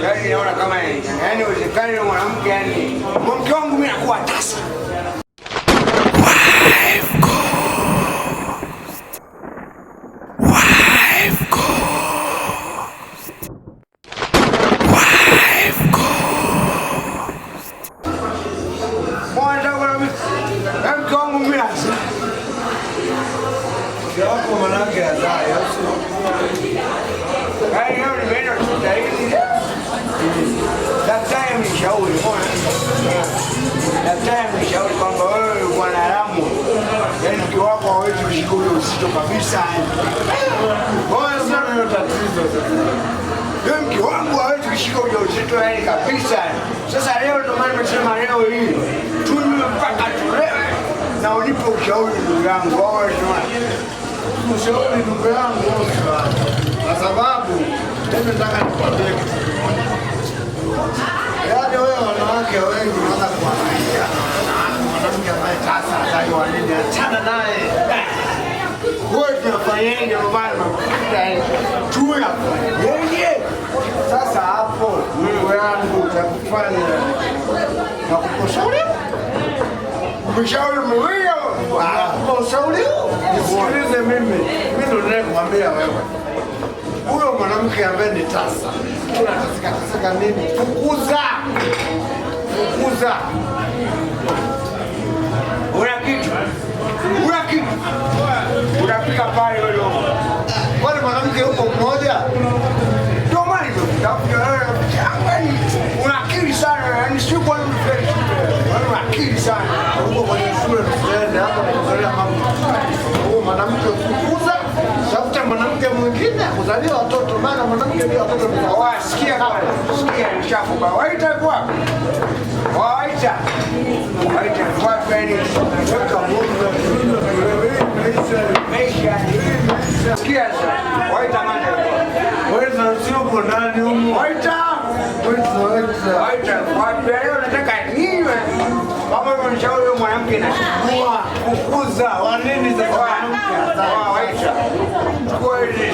Yaani naona kama yaani uwezekano mwanamke yani mke wangu mimi nakuwa tasa. Wako manake azaya daktari ameshauri kwamba wewe mwanadamu, yaani mke wako hawezi kushika ule uzito kabisa. Sana hiyo tatizo sasa. Mke wangu hawezi kushika ule uzito yaani kabisa. Sasa leo ndio maana nimesema leo hii tunywe mpaka tulewe na unipe ushauri ndugu yangu. Ushauri ndugu yangu kwa sababu mimi nataka nikwambie kitu kimoja. Yaani wewe wanawake wengi wanaanza kuangalia mwanamke ambaye tasa ataiwa nini, achana naye. Wewe tunafanyaje mbona tunakuta tunafanyaje? Sasa hapo ndugu yangu utakufanya na kukushauri. Umeshauri mwio? Ushauri? Nisikilize mimi ndio ninayekwambia wewe. Huyo mwanamke ambaye ni tasa, tunataka nini? Fukuza. Unapika pale wewe. Wale mwanamke yuko mmoja. Ndio maana unakiri sana, yani sio kwa nini unakiri sana. Huko kwenye shule tunaenda hapa kuangalia mambo. Huyo mwanamke fukuza, tafuta mwanamke mwingine kuzalia watoto, maana mwanamke ndio watoto ni wasikia pale. Sikia nishafuka. Waita kwa. Waita kwa kweli. weka Mungu Meisha. Sikia sasa. Waita mande. wewe sio kwa ndani huko. Waita kwa leo nataka niwe kama unamshauri yule mwanamke na kukuza wa nini za mwanamke. Waita. Kweli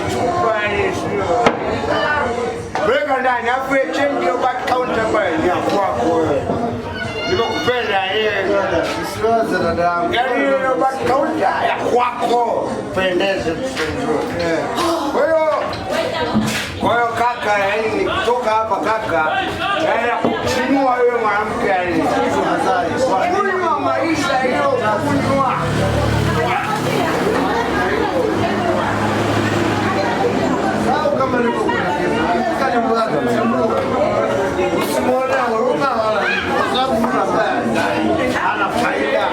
sio. Weka ndani afu change your back counter pale ni kwako wewe. Nimekupenda yeye. Siwaze dadangu. Yaani hiyo back counter ya kwako. Pendeze tusenjue. Kwa hiyo kaka, yani kutoka hapa kaka, yani kuchinua wewe mwanamke yani. Kunywa maisha hiyo kunywa. Sawa kama niko kwenye mlaga. Usimwone huruma wala kwa sababu mtu ambaye ana faida.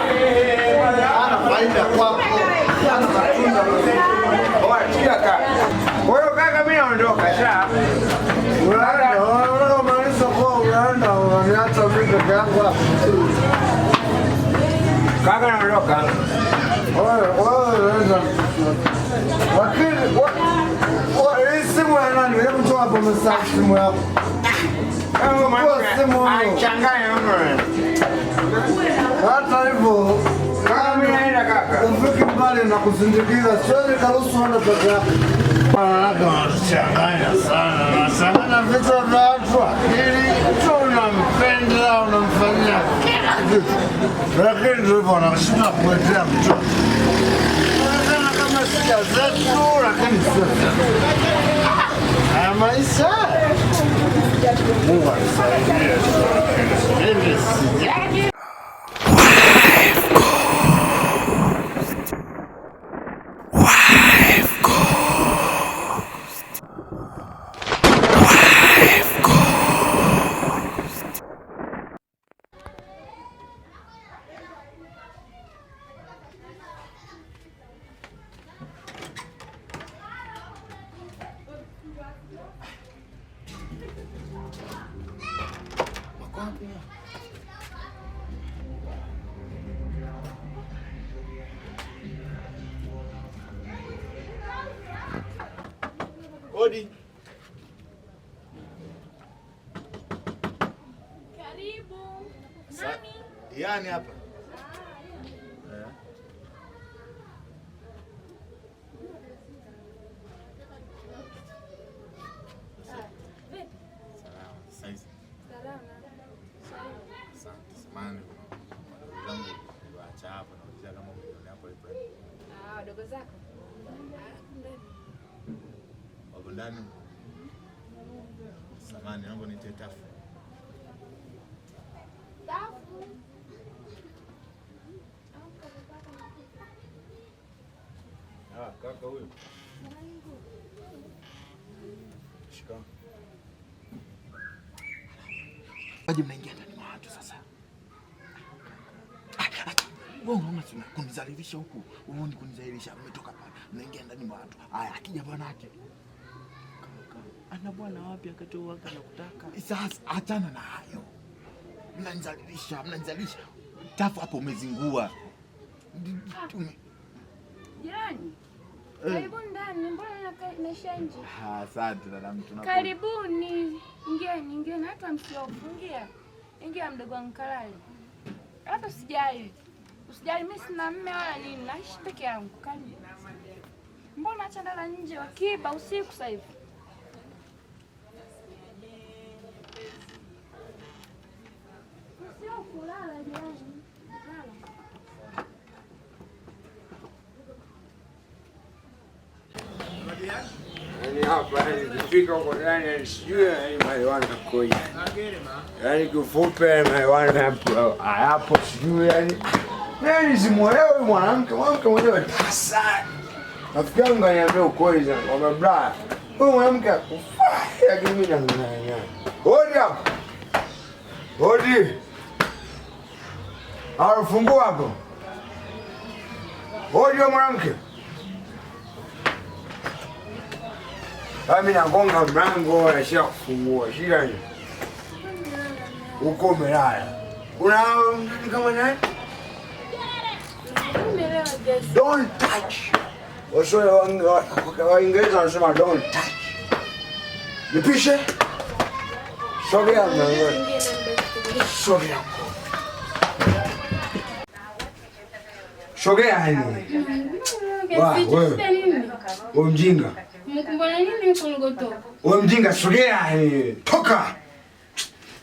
Ana faida kwako. Ana matunda Watia kaka. Kwa hiyo kaka mimi naondoka sasa. Unamaliza kwa unaenda unaniacha mimi peke yangu hapa. Kaka naondoka. Wewe lakini simu ya nani? Hebu toa hapo message simu yako. Anachanganya mno. Hata hivyo Kaka mimi naenda kaka. ufike mbali na kusindikiza, siwezi karuhusu enda peke yako. Wanawake wanachanganya sana, wanachanganya vichwa vya watu akili. Mtu unampenda, unamfanyia kila kitu, lakini ndio hivyo wanashinda kuletea mtoto. Inaonekana kama shida zetu, lakini sio haya maisha. Mungu anisaidie. Mimi sijali. Odi. Karibu. Nani? Yani hapa. zako. Wapo ndani. Samahani, naomba niite Tafu. Tafu. Kaka huyo. Shika. Aje mnaingia ndani mwa watu sasa. Wewe unaona sina kunizalilisha huku. Unaona kunizalilisha umetoka pale. Mnaingia ndani mwa watu. Haya akija bwanake. Ana bwana wapi akatoa anakutaka? Sasa achana na hayo. Mnanizalilisha. Tafu hapo umezingua. Jirani. Karibuni ndani, mbona naisha nje? Asante dada mtu na. Karibuni. Ingieni, hata msiofu. Ingia mdogo wangu kalale. Hapa usijali, mimi sina mume wala nini, naishi peke yangu. Karibu. Mbona acha ndala nje wakiba usiku sasa hivi? Sio kulala jirani. Yaani hapa nikifika huko ndani sijui maiwana koja. Yaani kifupi maiwana hapo sijui yaani simuelewi mwanamke mwenyewe tasa. Rafiki yangu ananiambia ukweli sana kwamba bra, huyu mwanamke akufaa lakini mimi namng'ang'ania. Hodi hapo. Hodi. Fungua hapo. Hodi mwanamke. Mimi nagonga mlango naishia kufungua. Shida ni uko umelala. Una kama nani? Don't touch. Waingereza wanasema don't touch. Nipishe. Sogea mlango. Sogea. Sogea nini? Wewe mjinga. Mkumbana nini mkongoto? Wewe mjinga sogea toka.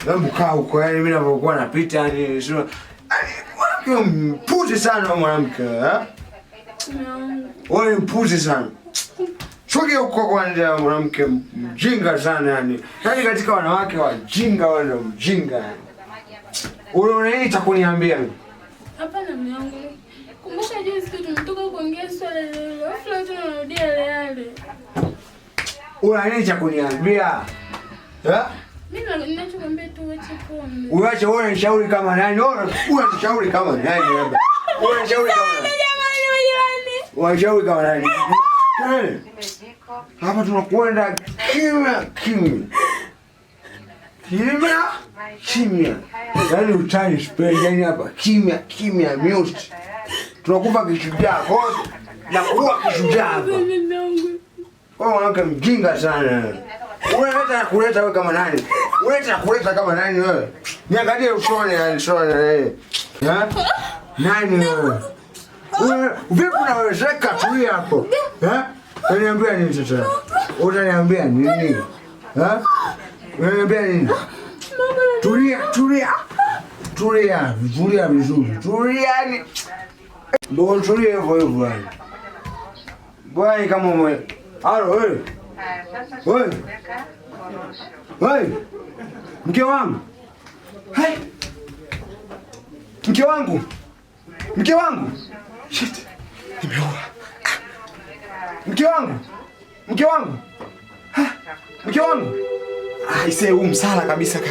Hebu kaa huko mimi ninapokuwa napita sio. Wewe mpuzi sana mwanamke Wewe mpuzi sana. Sogea huko kwanza mwanamke mjinga sana Yaani katika wanawake wajinga wao ndio mjinga Unaona nini cha kuniambia? Hapana mwanangu. Kumbuka juzi tumetoka kuongea swala lile. Afu tunarudia yale. Una nini cha kuniambia? Mimi ninachokwambia tu uache pombe. Uache wewe nishauri kama nani? Wewe unishauri kama nani labda? Wewe nishauri kama nani? Unashauri kama nani? Hapa tunakwenda kimya. Yaani utani spell yani hapa kimya mute. Tunakufa kishujaa kote na kuwa kishujaa hapa. Wewe mwanamke mjinga sana. Unaleta kuleta wewe kama nani? Kuleta kama nani wewe? Niangalie usone Nani wewe? Vipi unawezeka tu hapo? Unaniambia nini sasa? Unaniambia nini? Unaniambia nini? Tulia vizuri. Tuliani. Ndio tulia hivyo. Bwana kama mwe. Halo wewe. Wewe. Mke wangu. Hai. Mke wangu. Shit. Nimeua. Mke wangu. Mke wangu. Ise msala kabisa ka.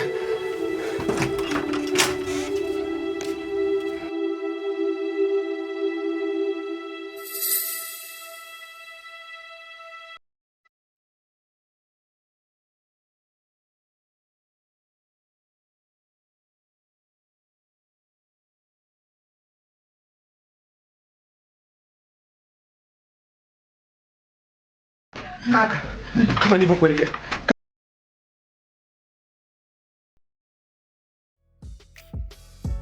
Kaka, kama nilivyokuelekea.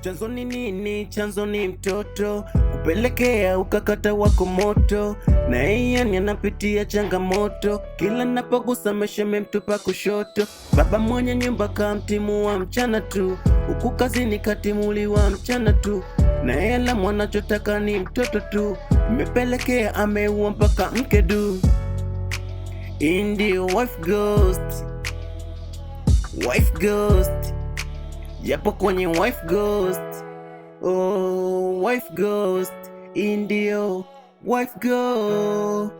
Chanzo ni nini? Chanzo ni mtoto kupelekea ukakata wako moto, na yeye anapitia changamoto. Kila napogusa mesheme mtupa kushoto. Baba mwenye nyumba kamtimua mchana tu, huku kazini katimuliwa mchana tu, na yeye la mwanachotaka ni mtoto tu. imepelekea ameua mpaka mke du. Ndio wife ghost, wife ghost, yapo kwenye wife ghost. Oh, wife ghost, ndio wife ghost.